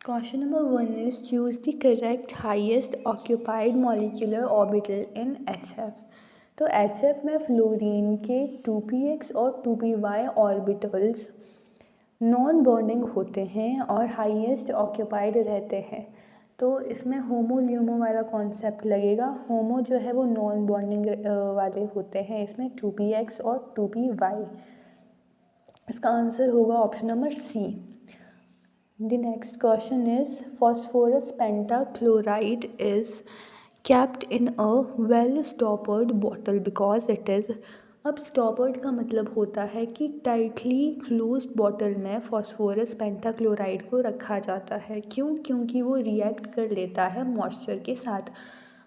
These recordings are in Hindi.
Question number 1 is choose the correct highest occupied molecular orbital in HF. तो HF में फ्लोरीन के 2px और 2py ऑर्बिटल्स नॉन बॉन्डिंग होते हैं और हाईएस्ट ऑक्यूपाइड रहते हैं। तो इसमें होमो ल्यूमो वाला कॉन्सेप्ट लगेगा। होमो जो है वो नॉन बॉन्डिंग वाले होते हैं, इसमें 2px और 2py। इसका आंसर होगा option number C. The next question is phosphorus pentachloride is kept in a well stoppered bottle because it is। अब स्टॉपर्ड का मतलब होता है कि टाइटली क्लोज्ड बॉटल में फॉस्फोरस पेंटाक्लोराइड को रखा जाता है। क्यों? क्योंकि वो रिएक्ट कर लेता है मॉइस्चर के साथ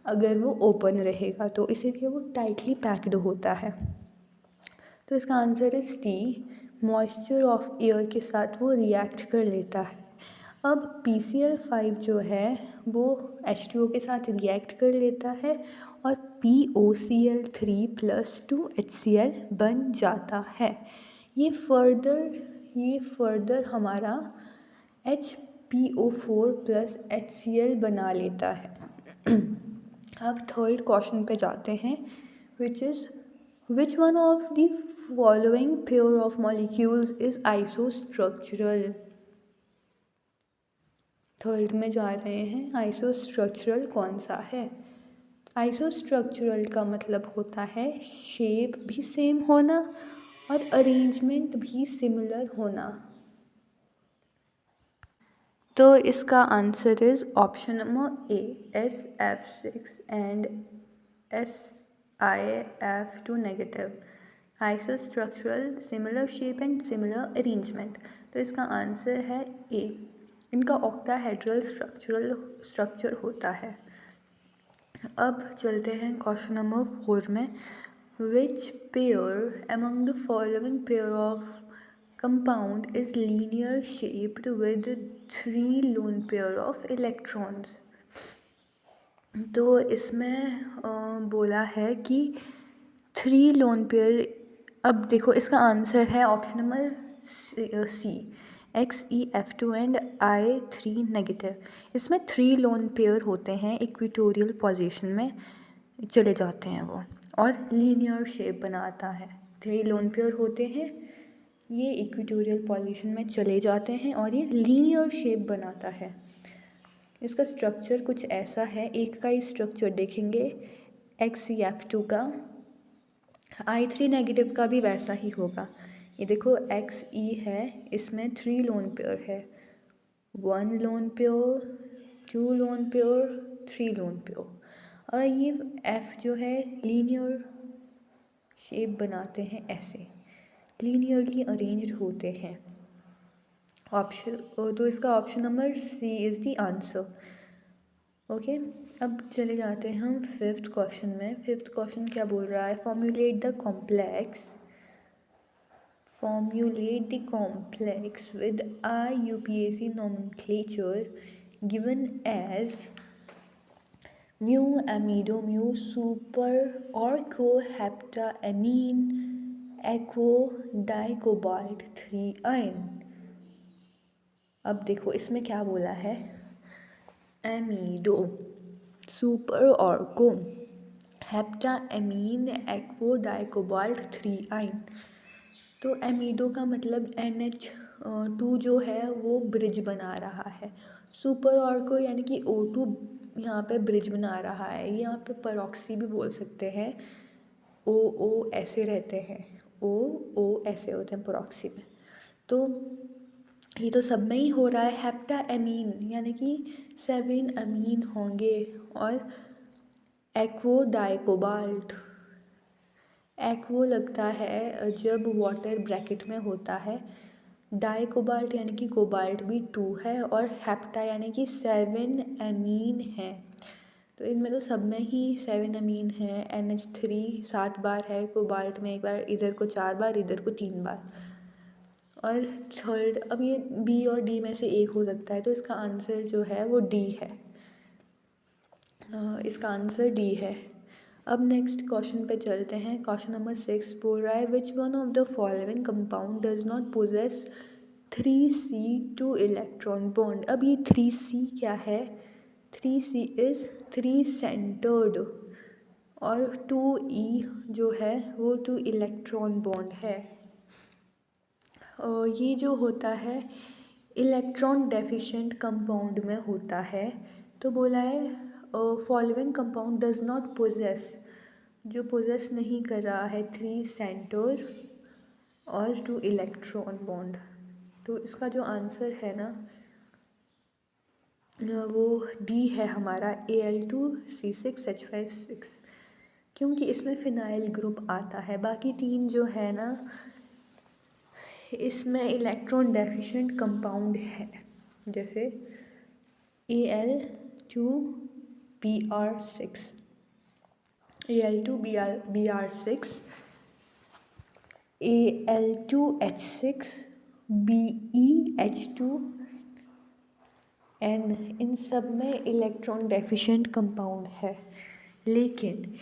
अगर वो ओपन रहेगा, तो इसीलिए वो टाइटली पैक्ड होता है। तो इसका answer is D, moisture of air के साथ वो रिएक्ट कर लेता है। अब PCl5 जो है वो H2O के साथ रिएक्ट कर लेता है और POCl3 + 2HCl बन जाता है। ये फर्दर हमारा HPO4 + HCl बना लेता है। अब थर्ड क्वेश्चन पे जाते हैं, which one of the following pair of molecules is isostructural। Third में जा रहे हैं, आइसोस्ट्रक्चरल कौन सा है। आइसोस्ट्रक्चरल का मतलब होता है शेप भी सेम होना और अरेंजमेंट भी सिमिलर होना। तो इसका answer is option number A, SF6 and SiF2 negative. Isostructural, similar shape and similar arrangement. तो इसका आंसर है ए। इनका ऑक्टाहेड्रल स्ट्रक्चर होता है। अब चलते हैं क्वेश्चन नंबर 4 में। Which pair among the following pair of compound is linear shaped with 3 lone pair of electrons. तो इसमें बोला है कि 3 लोन पेयर। अब देखो इसका आंसर है option number C, XeF2 and I3 negative. इसमें 3 लोन पेयर होते हैं, इक्वेटोरियल पोजीशन में चले जाते हैं वो और लीनियर शेप बनाता है। 3 लोन पेयर होते हैं, ये इक्वेटोरियल पोजीशन में चले जाते हैं और ये लीनियर शेप बनाता है। इसका स्ट्रक्चर कुछ ऐसा है, एक का ही स्ट्रक्चर देखेंगे XeF2 का, I3 नेगेटिव का भी वैसा ही होगा। ये देखो Xe है, इसमें 3 लोन पेयर है, 1 lone pair, 2 lone pair, 3 lone pair. और ये F जो है लीनियर शेप बनाते हैं, ऐसे लीनियरली अरेंज्ड होते हैं। तो इसका option number C is the answer. Okay, अब चले जाते हैं हम फिफ्थ क्वेश्चन में। फिफ्थ क्वेश्चन क्या बोल रहा है, formulate the complex with IUPAC nomenclature given as mu amido mu super orco heptaamine echo dicobalt 3 ion। अब देखो इसमें क्या बोला है, एमिडो, सुपर ऑर्को, हेप्टाएमीन, एक्वो डाइकोबाल्ट 3 आइन। तो एमिडो का मतलब NH2 जो है वो ब्रिज बना रहा है। सुपर ऑर्को यानी कि O2 यहाँ पे ब्रिज बना रहा है। यहाँ पे परऑक्सी भी बोल सकते हैं, OO ऐसे रहते हैं, OO ऐसे होते हैं परऑक्सी में। तो ये तो सब में ही हो रहा है। हेप्टाएमीन यानी कि 7 अमीन होंगे और एक्वो डाइकोबाल्ट, एक्वो लगता है जब वाटर ब्रैकेट में होता है, डाइकोबाल्ट यानी कि कोबाल्ट भी 2 है और हेप्टा यानी कि 7 अमीन है। तो इनमें तो सब में ही 7 अमीन है। NH3 7 बार है, कोबाल्ट में 1 बार, इधर को 4 बार, इधर को 3 बार। और थर्ड, अब ये बी और डी में से एक हो सकता है, तो इसका आंसर जो है वो डी है। इसका आंसर डी है। अब नेक्स्ट क्वेश्चन पे चलते हैं। क्वेश्चन नंबर 6 बोल रहा है which one of the following compound does not possess 3C2 electron bond. अब ये 3C क्या है? 3C इज़ 3 सेंटर्ड, और 2E जो है वो 2 इलेक्ट्रॉन बॉन्ड है। ये जो होता है इलेक्ट्रॉन डेफिशिएंट कंपाउंड में होता है। तो बोला है following compound does not possess, जो पोजेस नहीं कर रहा है 3 सेंटर और 2 इलेक्ट्रॉन बॉन्ड। तो इसका जो आंसर है ना वो डी है हमारा, Al2C6H5 6, क्योंकि इसमें फिनाइल ग्रुप आता है। बाकी तीन जो है ना इसमें इलेक्ट्रॉन डेफिशिएंट कंपाउंड है, जैसे Al2Br6, Al2Br6, Al2H6, BeH2n, इन सब में इलेक्ट्रॉन डेफिशिएंट कंपाउंड है। लेकिन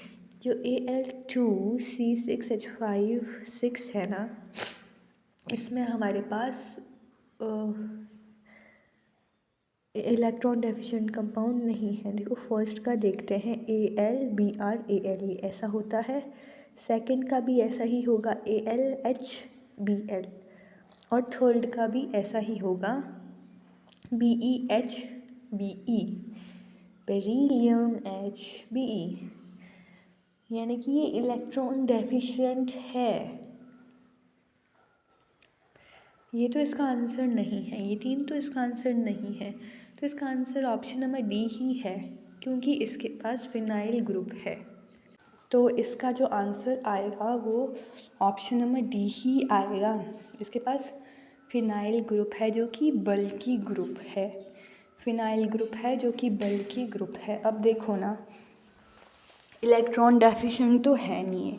जो Al2C6H5 6 है ना, इसमें हमारे पास इलेक्ट्रॉन डेफिशिएंट कंपाउंड नहीं है। देखो फर्स्ट का देखते हैं, AlBrAl, ऐसा होता है। सेकंड का भी ऐसा ही होगा, AlHBl, और थर्ड का भी ऐसा ही होगा, BeHBe, बेरिलियम HBe, यानी कि ये इलेक्ट्रॉन डेफिशिएंट है। ये तो इसका आंसर नहीं है, ये तीन तो इसका आंसर नहीं है। तो इसका आंसर ऑप्शन नंबर डी ही है, क्योंकि इसके पास फिनाइल ग्रुप है। तो इसका जो आंसर आएगा वो ऑप्शन नंबर डी ही आएगा। इसके पास फिनाइल ग्रुप है जो कि बल्की ग्रुप है, फिनाइल ग्रुप है जो कि बल्की ग्रुप है। अब देखो ना, इलेक्ट्रॉन डेफिशिएंट तो है नहीं है,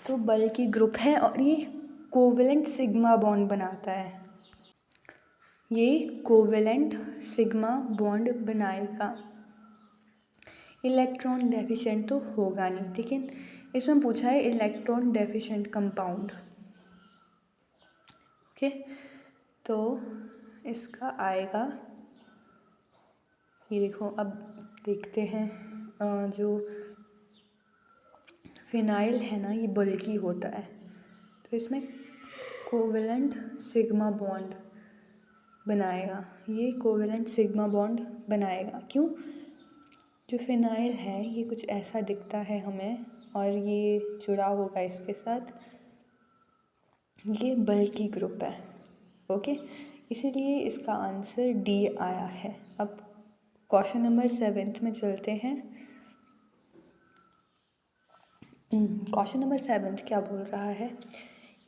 तो बल्की ग्रुप है, और ये कोवेलेंट सिग्मा बॉन्ड बनाता है, ये कोवेलेंट सिग्मा बॉन्ड बनाएगा। इलेक्ट्रॉन डेफिशिएंट तो होगा नहीं, लेकिन इसमें पूछा है इलेक्ट्रॉन डेफिशिएंट कंपाउंड। ओके, तो इसका आएगा, ये देखो। अब देखते हैं जो फिनाइल है ना ये बल्की होता है, तो इसमें कोवेलेंट सिग्मा बॉन्ड बनाएगा, ये कोवेलेंट सिग्मा बॉन्ड बनाएगा। क्यों? जो फिनाइल है ये कुछ ऐसा दिखता है हमें, और ये जुड़ा होगा इसके साथ, ये बल्की ग्रुप है। ओके, इसीलिए इसका आंसर डी आया है। अब क्वेश्चन नंबर 7 में चलते हैं। क्वेश्चन नंबर 7 क्या बोल रहा है?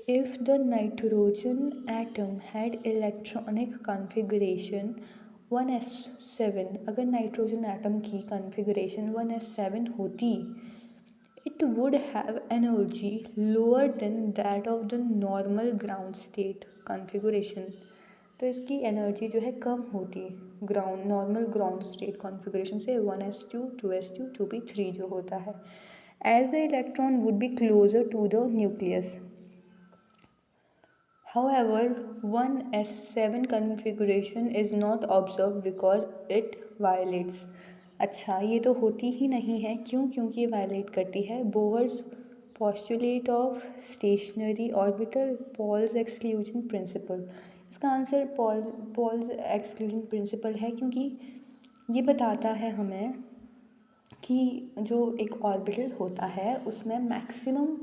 If the nitrogen atom had electronic configuration 1s7, अगर नाइट्रोजन एटम की कॉन्फ़िगरेशन 1s7 होती, it would have energy lower than that of the normal ground state configuration. तो इसकी एनर्जी जो है कम होती नॉर्मल ग्राउंड स्टेट कॉन्फ़िगरेशन से, 1s2, 2s2, 2p3 जो होता है, as the electron would be closer to the nucleus. However, 1s7 configuration is not observed because it violates. अच्छा, ये तो होती ही नहीं है। क्यों? क्योंकि ये वायलेट करती है Bohr's postulate of stationary orbital Pauli's exclusion principle. इसका आंसर पॉल्स एक्सक्लूजन प्रिंसिपल है, क्योंकि ये बताता है हमें कि जो एक ऑर्बिटल होता है उसमें मैक्सिमम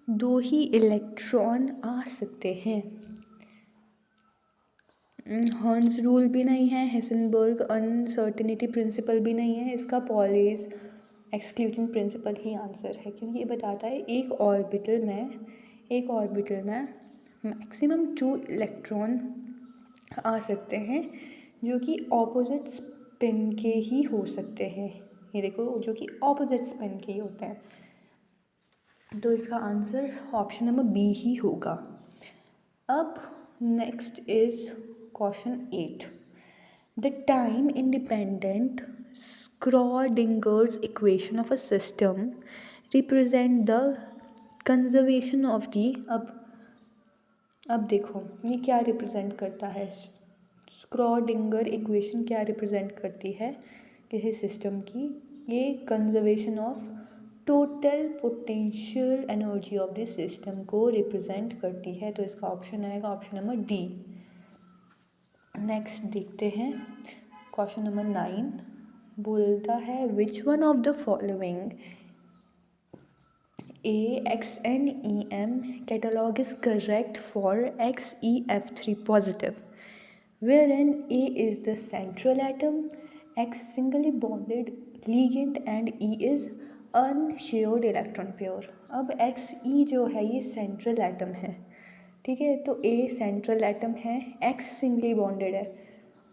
2 ही इलेक्ट्रॉन आ सकते हैं। हर्न्स रूल भी नहीं है, हेसेनबर्ग अनसर्टेनिटी प्रिंसिपल भी नहीं है, इसका पॉलीज एक्सक्लूजन प्रिंसिपल ही आंसर है, क्योंकि ये बताता है एक ऑर्बिटल में मैक्सिमम 2 इलेक्ट्रॉन आ सकते हैं जो कि ऑपोजिट स्पिन के ही हो सकते हैं। ये देखो, जो कि ऑपोजिट स्पिन के ही होते हैं। तो इसका आंसर ऑप्शन नंबर बी ही होगा। अब next is question 8। The time independent Schrodinger's equation of a system represent the conservation of the. अब अब देखो ये क्या रिप्रेजेंट करता है, स्क्रॉडिंगर इक्वेशन क्या रिप्रेजेंट करती है किसी सिस्टम की, ये conservation of total potential energy of the system को रिप्रेजेंट करती है। तो इसका ऑप्शन आएगा ऑप्शन नंबर डी। नेक्स्ट देखते हैं क्वेश्चन नंबर 9 बोलता है which one of the following AXNEM catalog is correct for XEF3 positive, wherein A is the central atom, X singly bonded ligand and E is unshared electron pair। अब XE जो है ये सेंट्रल एटम है, ठीक है, तो A सेंट्रल एटम है, X सिंगली बॉन्डेड है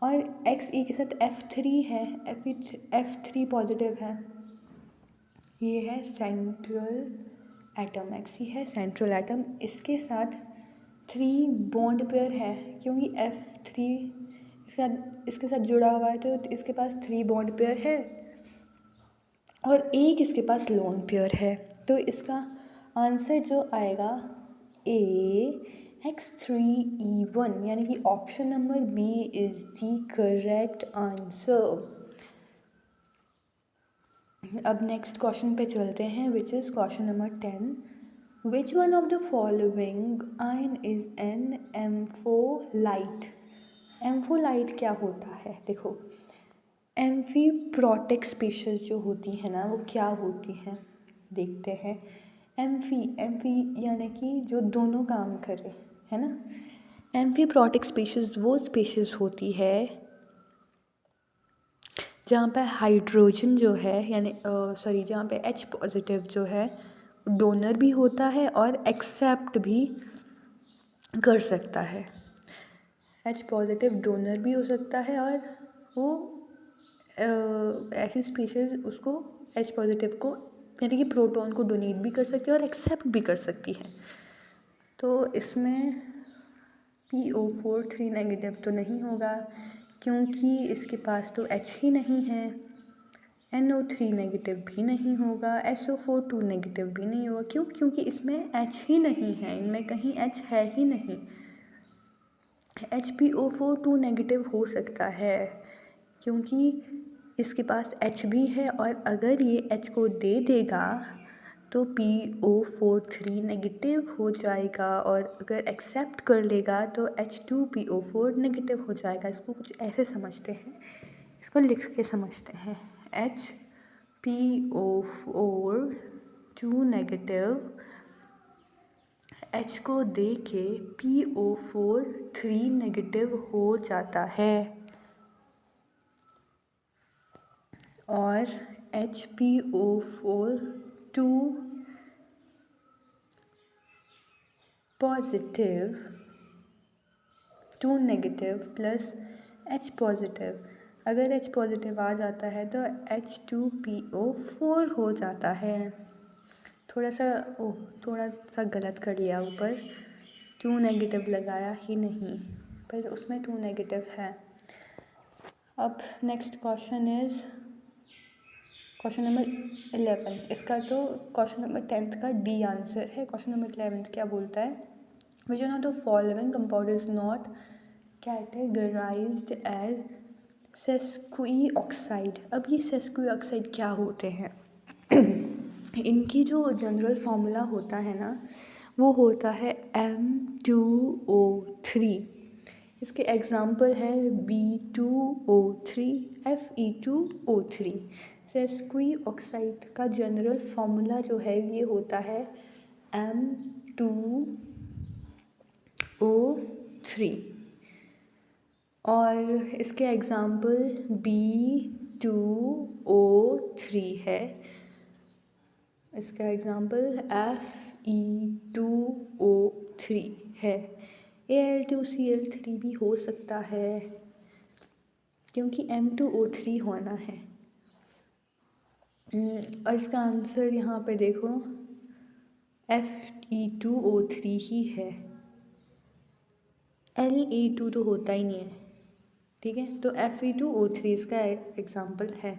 और XE के साथ F3 है, F3 पॉजिटिव है, ये है सेंट्रल एटम, एक्सी है सेंट्रल एटम, इसके साथ 3 बॉन्ड पेयर है क्योंकि F3 इसके साथ जुड़ा हुआ है तो इसके पास 3 बॉन्ड पेयर है और एक इसके पास लोन पेयर है। तो इसका आंसर जो आएगा AX3E1 यानी कि option number B is the correct answer. अब नेक्स्ट क्वेश्चन पे चलते हैं which is question number 10। Which one of the following ion is an ampholyte. Ampholyte क्या होता है, देखो एम्फीप्रोटिक स्पीशीज जो होती है ना वो क्या होती हैं देखते हैं। एम्फी यानी कि जो दोनों काम करे, है ना। एम्फीप्रोटिक स्पीशीज वो स्पीशीज होती है जहाँ पे हाइड्रोजन जो है यानी जहाँ पे H पॉजिटिव जो है डोनर भी होता है और एक्सेप्ट भी कर सकता है। H पॉजिटिव डोनर भी हो सकता है और वो ऐसी स्पीशीज़ उसको H पॉजिटिव को यानी कि प्रोटॉन को डोनेट भी कर सकती है और एक्सेप्ट भी कर सकती है। तो इसमें PO4 3 नेगेटिव तो नहीं होगा क्योंकि इसके पास तो H ही नहीं है। NO3 नेगेटिव भी नहीं होगा, SO4 2 नेगेटिव भी नहीं होगा। क्यों? क्योंकि इसमें H ही नहीं है, इनमें कहीं H है ही नहीं। HPO4 2 नेगेटिव हो सकता है क्योंकि इसके पास H भी है और अगर ये H को दे देगा तो PO4 3 नेगेटिव हो जाएगा और अगर एक्सेप्ट कर लेगा तो H2PO4 नेगेटिव हो जाएगा। इसको कुछ ऐसे समझते हैं, इसको लिख के समझते हैं। HPO4 2 नेगेटिव H को दे के PO4 3 नेगेटिव हो जाता है और HPO4 2 positive 2 negative plus H positive, अगर H पॉजिटिव आ जाता है तो H2PO4 हो जाता है। थोड़ा सा गलत कर लिया, ऊपर 2 नेगेटिव लगाया ही नहीं पर उसमें 2 नेगेटिव है। अब next question is question number 11। इसका तो क्वेश्चन नंबर 10th का डी आंसर है। क्वेश्चन नंबर 11th क्या बोलता है, which one of the following compound is not categorised as sesqui oxide. अब ये सेस्क्वी ऑक्साइड क्या होते हैं इनकी जो जनरल फार्मूला होता है ना वो होता है M2O3। इसके एग्जाम्पल है B2O3 Fe2O3। सेस्क्वी ऑक्साइड का जनरल फार्मूला जो है ये होता है M2O3 और इसके एग्जाम्पल B2O3 है, इसका एग्जाम्पल Fe2O3 है। Al2Cl3 भी हो सकता है क्योंकि M2O3 होना है। और इसका आंसर यहाँ पे देखो Fe2O3 ही है, La2 तो होता ही नहीं है, ठीक है। तो Fe2O3 इसका एग्जाम्पल है।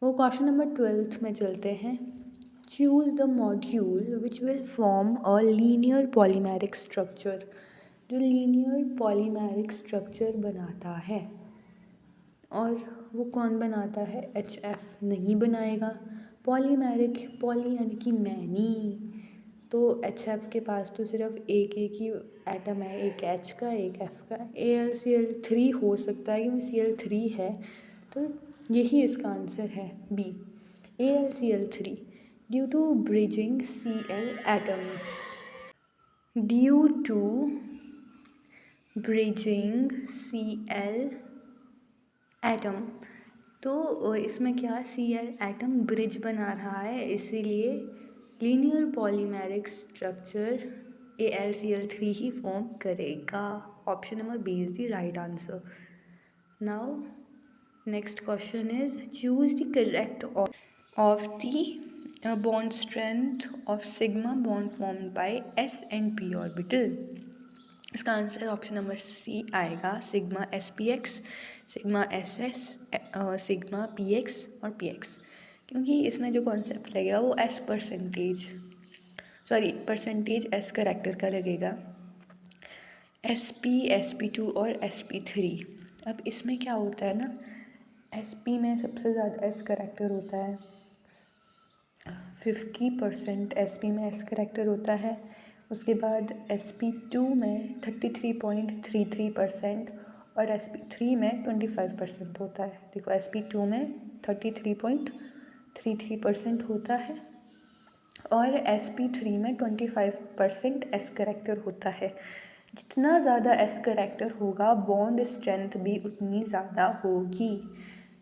वो क्वेश्चन नंबर 12 में चलते हैं। choose the module which will form a linear polymeric structure, जो linear polymeric structure बनाता है। और वो कौन बनाता है? HF नहीं बनाएगा। पॉलीमेरिक, पॉली यानी कि मैनी, तो HF के पास तो सिर्फ एक एक ही एटम है, एक H का एक F का। AlCl3 हो सकता है क्योंकि Cl3 है, तो यही इसका आंसर है B, AlCl3 due to bridging Cl atom. Due to bridging Cl atom, तो इसमें क्या Cl एटम ब्रिज बना रहा है, इसीलिए लीनियर पॉलीमेरिक स्ट्रक्चर AlCl3 ही फॉर्म करेगा। Option number B is the right answer. Now next question is choose the correct of the bond strength of sigma bond formed by S and P orbital. इसका आंसर ऑप्शन नंबर सी आएगा, sigma SPX, sigma SS, sigma PX और PX, क्योंकि इसमें जो कॉन्सेप्ट लगेगा वो परसेंटेज S करेक्टर का लगेगा, SP, SP2 और SP3। अब इसमें क्या होता है ना, SP में सबसे ज़्यादा S करेक्टर होता है, 50% SP में S करेक्टर होता है। उसके बाद SP2 में 33.33% और SP3 में 25% होता है। देखो SP2 में 33.33% होता है और SP3 में 25% S करेक्टर होता है। जितना ज़्यादा S करेक्टर होगा बॉन्ड स्ट्रेंथ भी उतनी ज़्यादा होगी।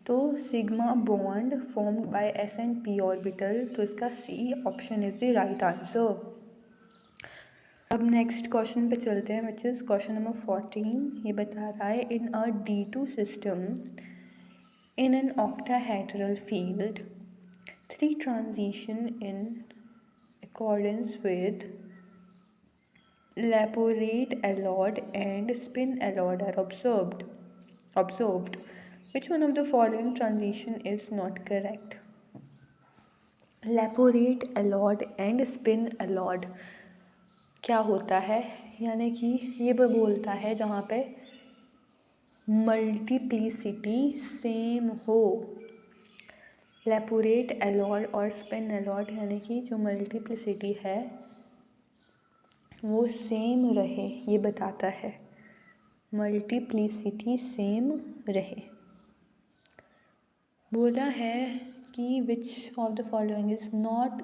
तो sigma bond formed by S and P orbital, तो इसका C option is the right answer. अब नेक्स्ट क्वेश्चन पे चलते हैं, विच इज़ क्वेश्चन नंबर 14। ये बता रहा है इन अ D2 system in an octahedral field 3 transition in accordance with Laporate allowed and spin allowed are observed. Which one of the following transition is not correct? Laporate allowed and spin allowed क्या होता है, यानी कि ये बोलता है जहाँ पे मल्टीप्लिसिटी सेम हो। लेपोरेट अलॉड और स्पिन अलॉड यानी कि जो मल्टीप्लिसिटी है वो सेम रहे, ये बताता है, मल्टीप्लिसिटी सेम रहे। बोला है कि which of the following is not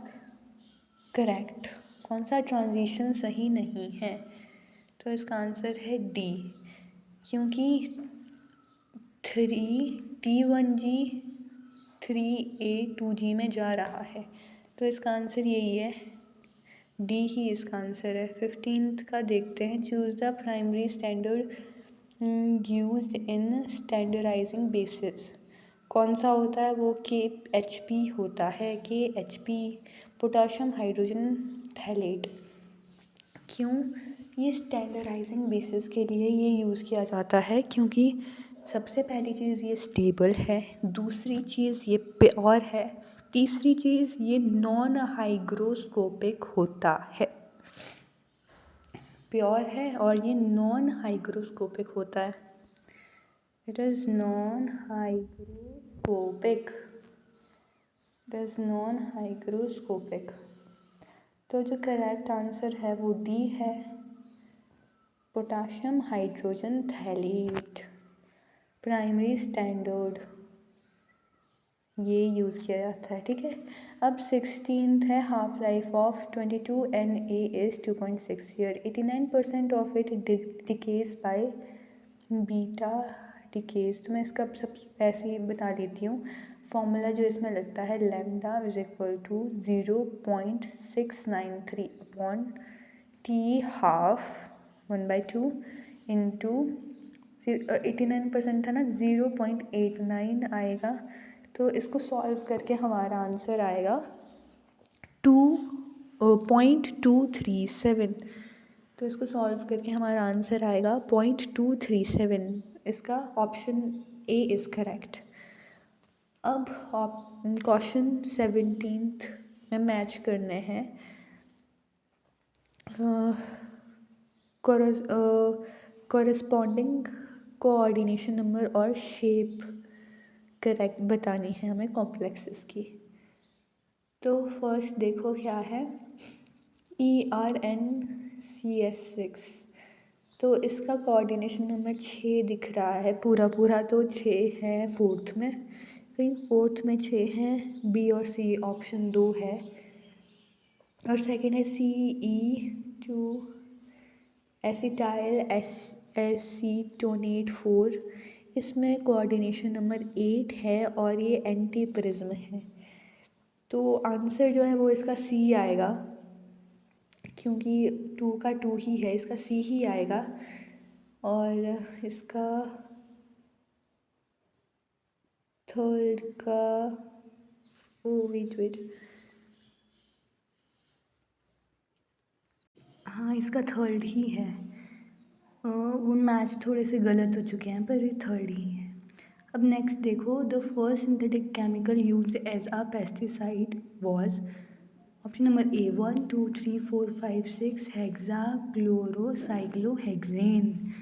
correct, कौन सा ट्रांजिशन सही नहीं है, तो इसका आंसर है डी, क्योंकि 3T1G 3A 2G में जा रहा है, तो इसका आंसर यही है, डी ही इसका आंसर है। 15th का देखते हैं, choose the primary standard used in standardising basis. कौन सा होता है वो? KHP होता है, KHP पोटाशियम हाइड्रोजन थैलेट। क्यों ये स्टैंडर्डाइजिंग बेसिस के लिए ये यूज़ किया जाता है? क्योंकि सबसे पहली चीज़ ये स्टेबल है, दूसरी चीज़ ये प्योर है, तीसरी चीज़ ये नॉन हाइग्रोस्कोपिक होता है, प्योर है और ये नॉन हाइग्रोस्कोपिक होता है, इट इज़ नॉन हाइग्रोस्कोपिक। तो जो करेक्ट आंसर है वो डी है, potassium hydrogen phthalate, primary standard ये यूज़ किया जाता है, ठीक है। अब 16th है, half life of 22Na is 2.6 year, 89% of it decays by beta decays. तो मैं इसका सब ऐसे ही बता देती हूँ, फॉर्मूला जो इसमें लगता है, lambda is equal to 0.693 upon T half 1/2 into 89% था ना, 0.89 आएगा, तो इसको सॉल्व करके हमारा आंसर आएगा 2.237। तो इसको सॉल्व करके हमारा आंसर आएगा 0.237। इसका ऑप्शन ए इज़ करेक्ट। अब क्वेश्चन 17th में मैच करने हैं कॉरस्पॉन्डिंग कोऑर्डिनेशन नंबर और शेप करेक्ट बतानी है हमें कॉम्प्लेक्सेस की। तो फर्स्ट देखो क्या है, ERNCS6, तो इसका कोऑर्डिनेशन नंबर 6 दिख रहा है, पूरा तो 6 है फोर्थ में, कहीं फोर्थ में 6 हैं, बी और सी ऑप्शन 2 है। और सेकेंड है CE2 एसिटाइल एसीटोनेट 4, इसमें कोऑर्डिनेशन नंबर 8 है और ये एंटी प्रिज्म है। तो आंसर जो है वो इसका सी आएगा, क्योंकि 2 का 2 ही है, इसका सी ही आएगा। और इसका थर्ड का वेट हाँ, इसका थर्ड ही है। वो मैच थोड़े से गलत हो चुके हैं पर ये थर्ड ही है। अब नेक्स्ट देखो, the first synthetic chemical used as a pesticide was option number A 1 2 3 4 5 6 hexachlorocyclohexane.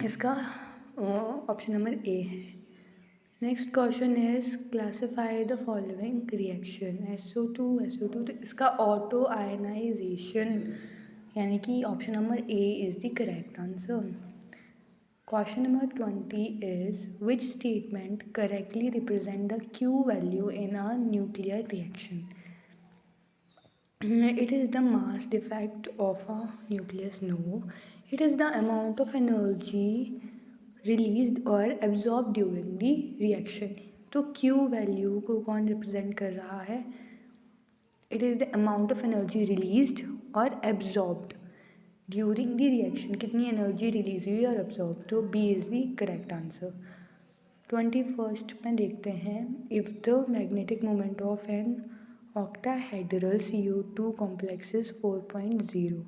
इसका ऑप्शन नंबर ए है। Next question is classify the following reaction SO2 SO2, तो इसका ऑटो आयनाइजेशन, यानी कि option number A is the correct answer. Question number 20 is, which statement correctly represent the Q value in a nuclear reaction? It is the mass defect of a nucleus. No. It is the amount of energy released or absorbed during the reaction. तो Q वैल्यू को कौन रिप्रेजेंट कर रहा है? It is the amount of energy released और absorbed ड्यूरिंग द रिएक्शन, कितनी एनर्जी रिलीज हुई और अब्जॉर्ब, तो B is the correct answer. 21st में देखते हैं, if the magnetic moment of an octahedral CO2 complex is 4.0,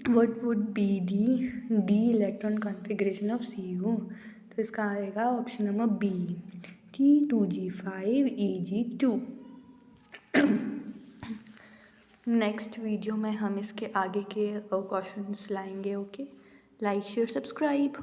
what would be d electron configuration of CO? तो इसका आएगा option number B, T2G5 EG2। Next video में हम इसके आगे के क्वेश्चंस लाएंगे। Okay, like share subscribe.